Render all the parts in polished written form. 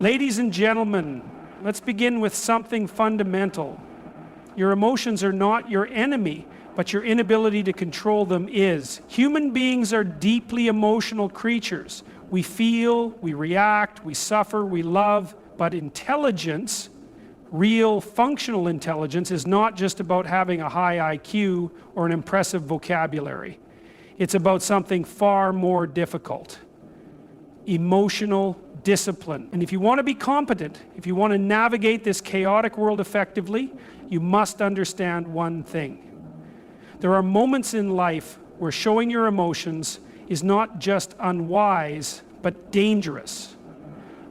Ladies and gentlemen, let's begin with something fundamental. Your emotions are not your enemy, but your inability to control them is. Human beings are deeply emotional creatures. We feel, we react, we suffer, we love, but intelligence, real functional intelligence, is not just about having a high IQ or an impressive vocabulary. It's about something far more difficult: emotional discipline. And if you want to be competent, if you want to navigate this chaotic world effectively, you must understand one thing. There are moments in life where showing your emotions is not just unwise, but dangerous.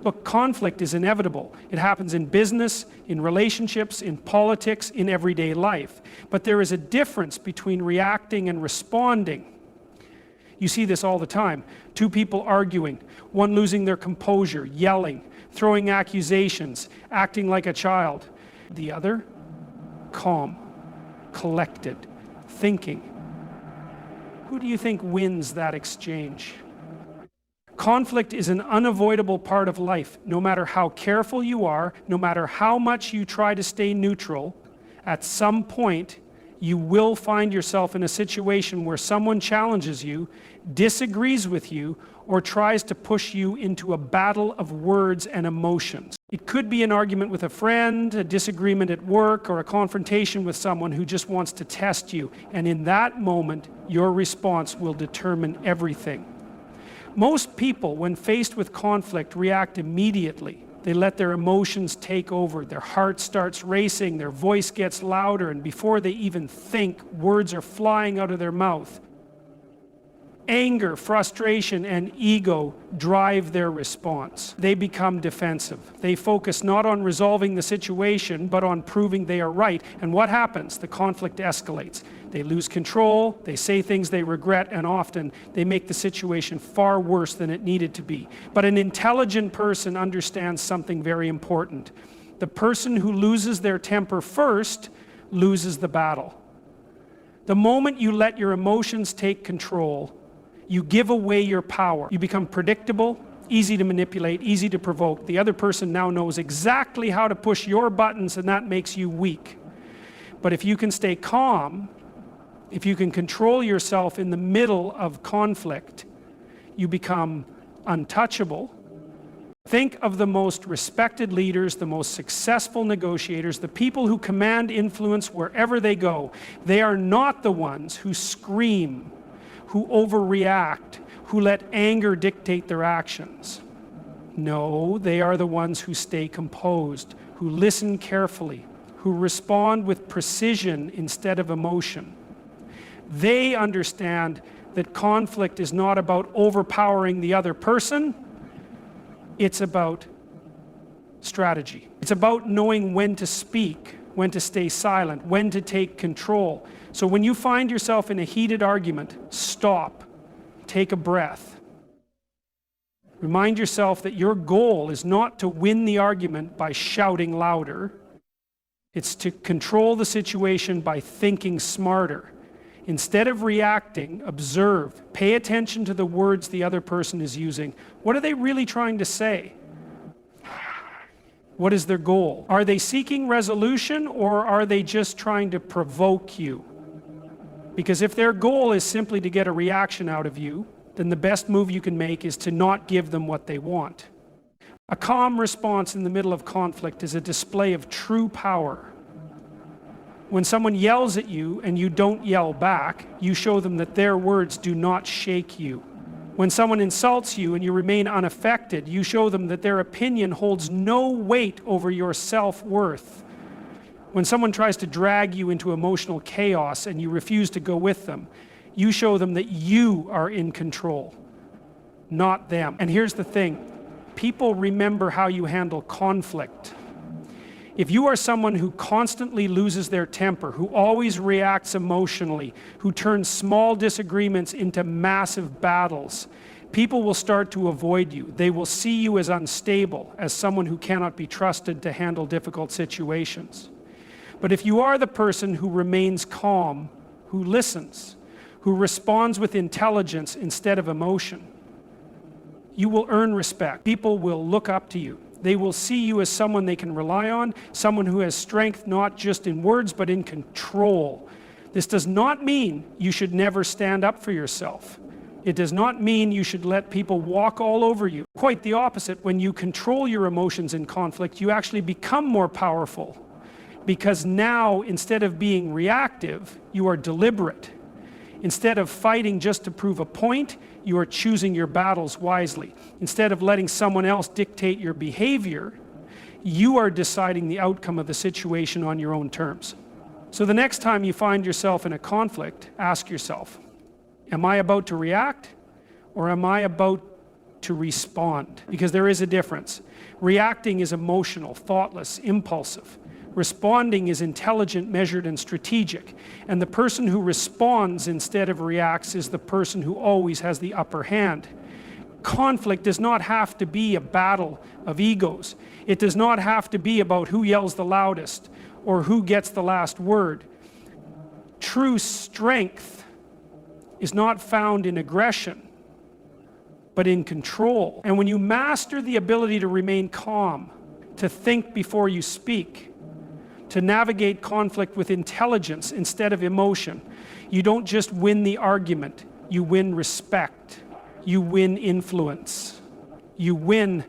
Look, conflict is inevitable. It happens in business, in relationships, in politics, in everyday life. But there is a difference between reacting and responding. You see this all the time. Two people arguing, one losing their composure, yelling, throwing accusations, acting like a child. The other, calm, collected, thinking. Who do you think wins that exchange? Conflict is an unavoidable part of life. No matter how careful you are, no matter how much you try to stay neutral, at some point you will find yourself in a situation where someone challenges you, disagrees with you, or tries to push you into a battle of words and emotions. It could be an argument with a friend, a disagreement at work, or a confrontation with someone who just wants to test you. And in that moment, your response will determine everything. Most people, when faced with conflict, react immediately. They let their emotions take over. Their heart starts racing, their voice gets louder, and before they even think, words are flying out of their mouth. Anger, frustration, and ego drive their response. They become defensive. They focus not on resolving the situation, but on proving they are right. And what happens? The conflict escalates. They lose control, they say things they regret, and often they make the situation far worse than it needed to be. But an intelligent person understands something very important. The person who loses their temper first loses the battle. The moment you let your emotions take control, you give away your power. You become predictable, easy to manipulate, easy to provoke. The other person now knows exactly how to push your buttons, and that makes you weak. But if you can stay calm, if you can control yourself in the middle of conflict, you become untouchable. Think of the most respected leaders, the most successful negotiators, the people who command influence wherever they go. They are not the ones who scream, who overreact, who let anger dictate their actions. No, they are the ones who stay composed, who listen carefully, who respond with precision instead of emotion. They understand that conflict is not about overpowering the other person, it's about strategy. It's about knowing when to speak, when to stay silent, when to take control. So when you find yourself in a heated argument, stop, take a breath. Remind yourself that your goal is not to win the argument by shouting louder. It's to control the situation by thinking smarter. Instead of reacting, observe, pay attention to the words the other person is using. What are they really trying to say? What is their goal? Are they seeking resolution, or are they just trying to provoke you? Because if their goal is simply to get a reaction out of you, then the best move you can make is to not give them what they want. A calm response in the middle of conflict is a display of true power. When someone yells at you and you don't yell back, you show them that their words do not shake you. When someone insults you and you remain unaffected, you show them that their opinion holds no weight over your self-worth. When someone tries to drag you into emotional chaos and you refuse to go with them, you show them that you are in control, not them. And here's the thing, people remember how you handle conflict. If you are someone who constantly loses their temper, who always reacts emotionally, who turns small disagreements into massive battles, people will start to avoid you. They will see you as unstable, as someone who cannot be trusted to handle difficult situations. But if you are the person who remains calm, who listens, who responds with intelligence instead of emotion, you will earn respect. People will look up to you. They will see you as someone they can rely on, someone who has strength not just in words but in control. This does not mean you should never stand up for yourself. It does not mean you should let people walk all over you. Quite the opposite. When you control your emotions in conflict, you actually become more powerful. Because now, instead of being reactive, you are deliberate. Instead of fighting just to prove a point, you are choosing your battles wisely. Instead of letting someone else dictate your behavior, you are deciding the outcome of the situation on your own terms. So the next time you find yourself in a conflict, ask yourself, am I about to react or am I about to respond? Because there is a difference. Reacting is emotional, thoughtless, impulsive. Responding is intelligent, measured, and strategic. And the person who responds instead of reacts is the person who always has the upper hand. Conflict does not have to be a battle of egos. It does not have to be about who yells the loudest or who gets the last word. True strength is not found in aggression, but in control. And when you master the ability to remain calm, to think before you speak, to navigate conflict with intelligence instead of emotion, you don't just win the argument, you win respect, you win influence, you win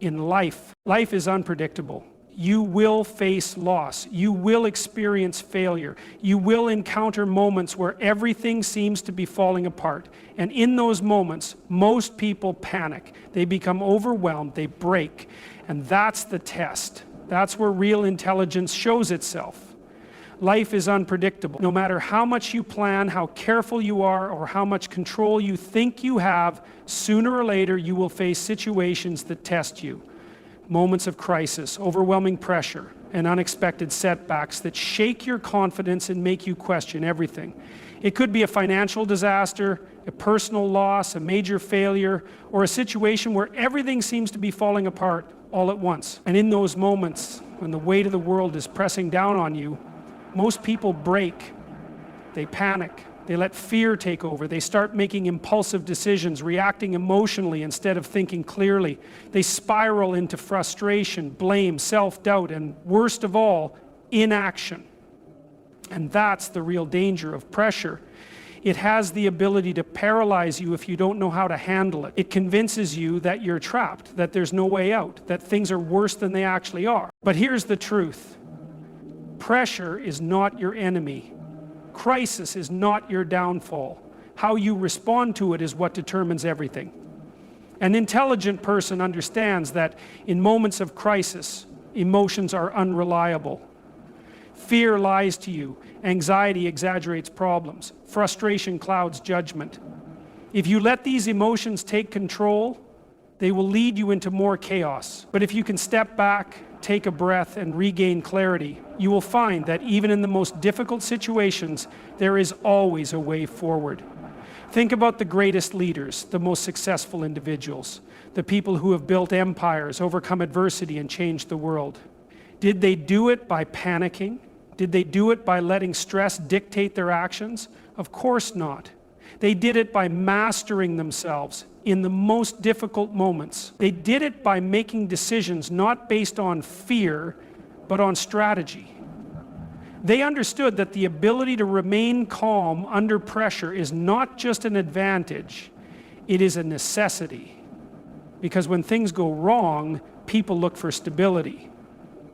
in life. Life is unpredictable. You will face loss. You will experience failure. You will encounter moments where everything seems to be falling apart. And in those moments, most people panic. They become overwhelmed. They break. And that's the test. That's where real intelligence shows itself. Life is unpredictable. No matter how much you plan, how careful you are, or how much control you think you have, sooner or later you will face situations that test you. Moments of crisis, overwhelming pressure, and unexpected setbacks that shake your confidence and make you question everything. It could be a financial disaster, a personal loss, a major failure, or a situation where everything seems to be falling apart all at once. And in those moments, when the weight of the world is pressing down on you, most people break. They panic. They let fear take over. They start making impulsive decisions, reacting emotionally instead of thinking clearly. They spiral into frustration, blame, self-doubt, and worst of all, inaction. And that's the real danger of pressure. It has the ability to paralyze you if you don't know how to handle it. It convinces you that you're trapped, that there's no way out, that things are worse than they actually are. But here's the truth. Pressure is not your enemy. Crisis is not your downfall. How you respond to it is what determines everything. An intelligent person understands that in moments of crisis, emotions are unreliable. Fear lies to you. Anxiety exaggerates problems. Frustration clouds judgment. If you let these emotions take control, they will lead you into more chaos. But if you can step back, take a breath, and regain clarity, you will find that even in the most difficult situations, there is always a way forward. Think about the greatest leaders, the most successful individuals, the people who have built empires, overcome adversity, and changed the world. Did they do it by panicking? Did they do it by letting stress dictate their actions? Of course not. They did it by mastering themselves in the most difficult moments. They did it by making decisions not based on fear, but on strategy. They understood that the ability to remain calm under pressure is not just an advantage, it is a necessity. Because when things go wrong, people look for stability.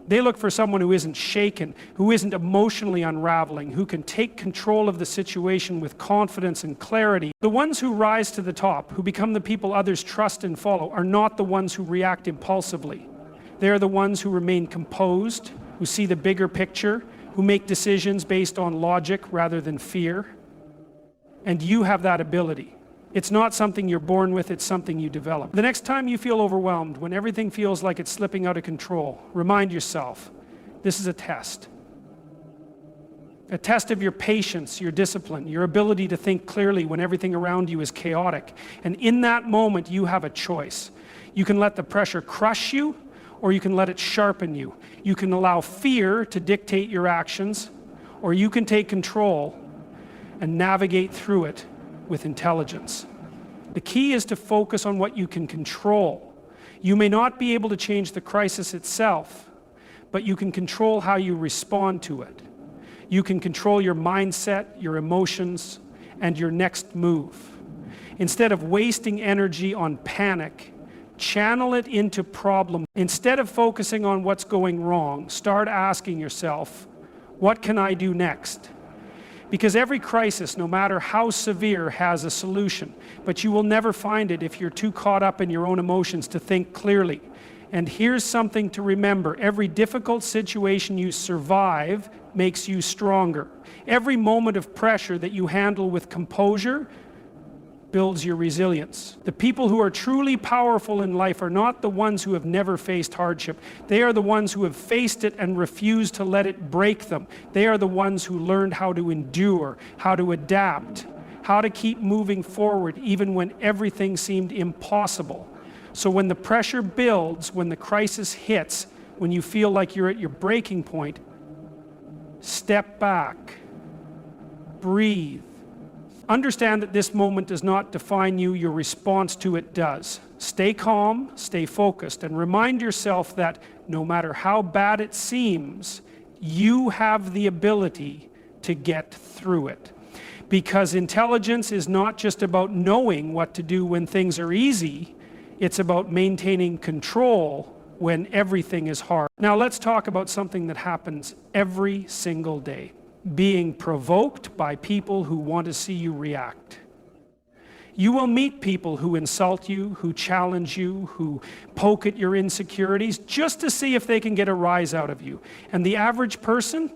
They look for someone who isn't shaken, who isn't emotionally unraveling, who can take control of the situation with confidence and clarity. The ones who rise to the top, who become the people others trust and follow, are not the ones who react impulsively. They are the ones who remain composed, who see the bigger picture, who make decisions based on logic rather than fear. And you have that ability. It's not something you're born with, it's something you develop. The next time you feel overwhelmed, when everything feels like it's slipping out of control, remind yourself, this is a test. A test of your patience, your discipline, your ability to think clearly when everything around you is chaotic. And in that moment, you have a choice. You can let the pressure crush you, or you can let it sharpen you. You can allow fear to dictate your actions, or you can take control and navigate through it with intelligence. The key is to focus on what you can control. You may not be able to change the crisis itself, but you can control how you respond to it. You can control your mindset, your emotions, and your next move. Instead of wasting energy on panic, channel it into problem. Instead of focusing on what's going wrong, start asking yourself, what can I do next? Because every crisis, no matter how severe, has a solution, but you will never find it if you're too caught up in your own emotions to think clearly. And here's something to remember: every difficult situation you survive makes you stronger. Every moment of pressure that you handle with composure builds your resilience. The people who are truly powerful in life are not the ones who have never faced hardship. They are the ones who have faced it and refused to let it break them. They are the ones who learned how to endure, how to adapt, how to keep moving forward even when everything seemed impossible. So when the pressure builds, when the crisis hits, when you feel like you're at your breaking point, step back, breathe. Understand that this moment does not define you, your response to it does. Stay calm, stay focused, and remind yourself that no matter how bad it seems, you have the ability to get through it. Because intelligence is not just about knowing what to do when things are easy, it's about maintaining control when everything is hard. Now let's talk about something that happens every single day. Being provoked by people who want to see you react. You will meet people who insult you, who challenge you, who poke at your insecurities just to see if they can get a rise out of you. And the average person,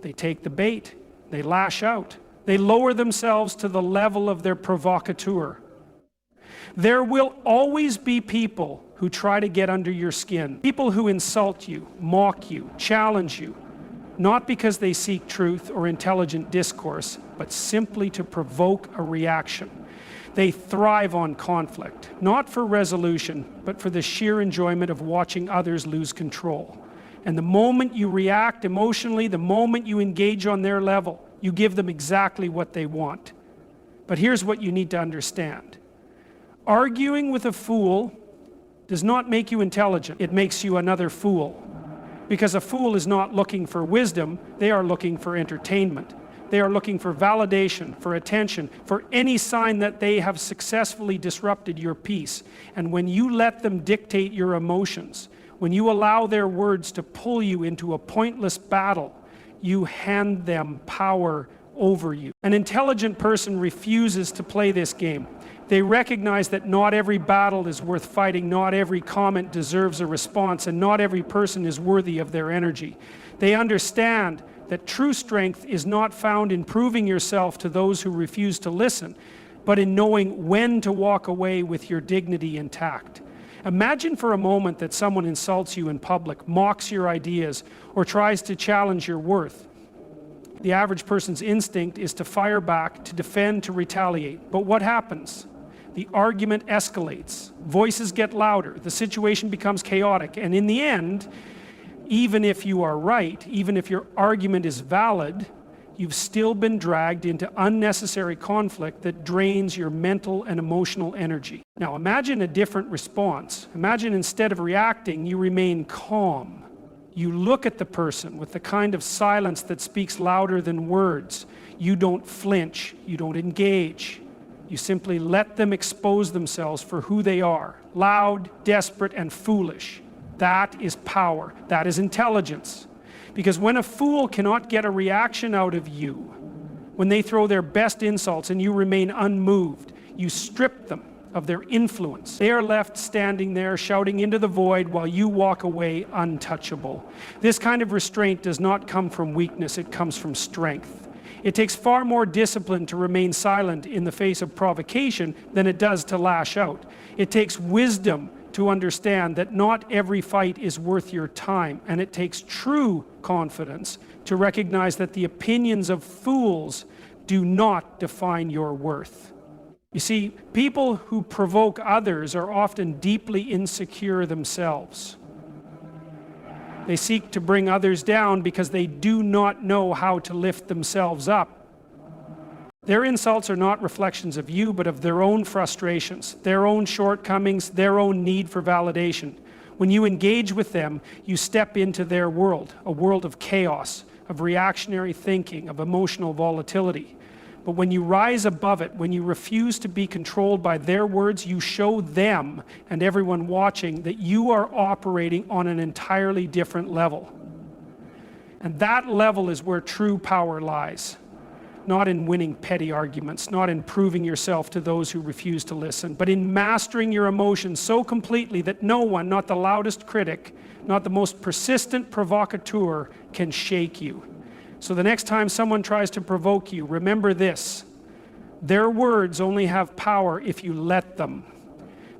they take the bait, they lash out, they lower themselves to the level of their provocateur. There will always be people who try to get under your skin, people who insult you, mock you, challenge you, not because they seek truth or intelligent discourse, but simply to provoke a reaction. They thrive on conflict, not for resolution, but for the sheer enjoyment of watching others lose control. And the moment you react emotionally, the moment you engage on their level, you give them exactly what they want. But here's what you need to understand. Arguing with a fool does not make you intelligent. It makes you another fool. Because a fool is not looking for wisdom, they are looking for entertainment. They are looking for validation, for attention, for any sign that they have successfully disrupted your peace. And when you let them dictate your emotions, when you allow their words to pull you into a pointless battle, you hand them power over you. An intelligent person refuses to play this game. They recognize that not every battle is worth fighting, not every comment deserves a response, and not every person is worthy of their energy. They understand that true strength is not found in proving yourself to those who refuse to listen, but in knowing when to walk away with your dignity intact. Imagine for a moment that someone insults you in public, mocks your ideas, or tries to challenge your worth. The average person's instinct is to fire back, to defend, to retaliate. But what happens? The argument escalates, voices get louder, the situation becomes chaotic, and in the end, even if you are right, even if your argument is valid, you've still been dragged into unnecessary conflict that drains your mental and emotional energy. Now imagine a different response. Imagine instead of reacting, you remain calm. You look at the person with the kind of silence that speaks louder than words. You don't flinch, you don't engage. You simply let them expose themselves for who they are, loud, desperate, and foolish. That is power. That is intelligence. Because when a fool cannot get a reaction out of you, when they throw their best insults and you remain unmoved, you strip them of their influence. They are left standing there shouting into the void while you walk away untouchable. This kind of restraint does not come from weakness, it comes from strength. It takes far more discipline to remain silent in the face of provocation than it does to lash out. It takes wisdom to understand that not every fight is worth your time, and it takes true confidence to recognize that the opinions of fools do not define your worth. You see, people who provoke others are often deeply insecure themselves. They seek to bring others down because they do not know how to lift themselves up. Their insults are not reflections of you, but of their own frustrations, their own shortcomings, their own need for validation. When you engage with them, you step into their world, a world of chaos, of reactionary thinking, of emotional volatility. But when you rise above it, when you refuse to be controlled by their words, you show them and everyone watching that you are operating on an entirely different level. And that level is where true power lies. Not in winning petty arguments, not in proving yourself to those who refuse to listen, but in mastering your emotions so completely that no one, not the loudest critic, not the most persistent provocateur, can shake you. So the next time someone tries to provoke you, remember this: their words only have power if you let them.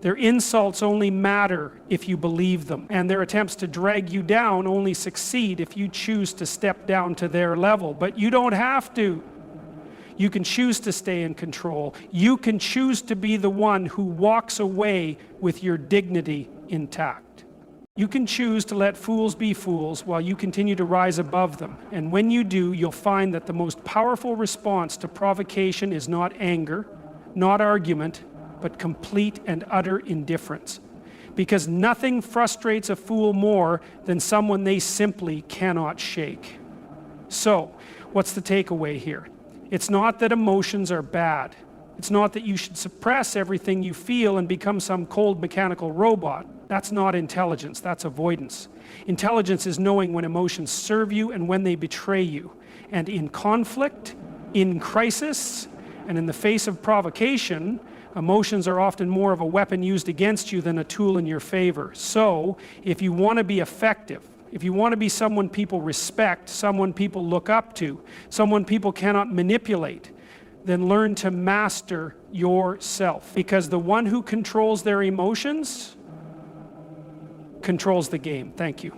Their insults only matter if you believe them. And their attempts to drag you down only succeed if you choose to step down to their level. But you don't have to. You can choose to stay in control. You can choose to be the one who walks away with your dignity intact. You can choose to let fools be fools while you continue to rise above them. And when you do, you'll find that the most powerful response to provocation is not anger, not argument, but complete and utter indifference. Because nothing frustrates a fool more than someone they simply cannot shake. So, what's the takeaway here? It's not that emotions are bad. It's not that you should suppress everything you feel and become some cold mechanical robot. That's not intelligence, that's avoidance. Intelligence is knowing when emotions serve you and when they betray you. And in conflict, in crisis, and in the face of provocation, emotions are often more of a weapon used against you than a tool in your favor. So, if you want to be effective, if you want to be someone people respect, someone people look up to, someone people cannot manipulate, then learn to master yourself. Because the one who controls their emotions controls the game. Thank you.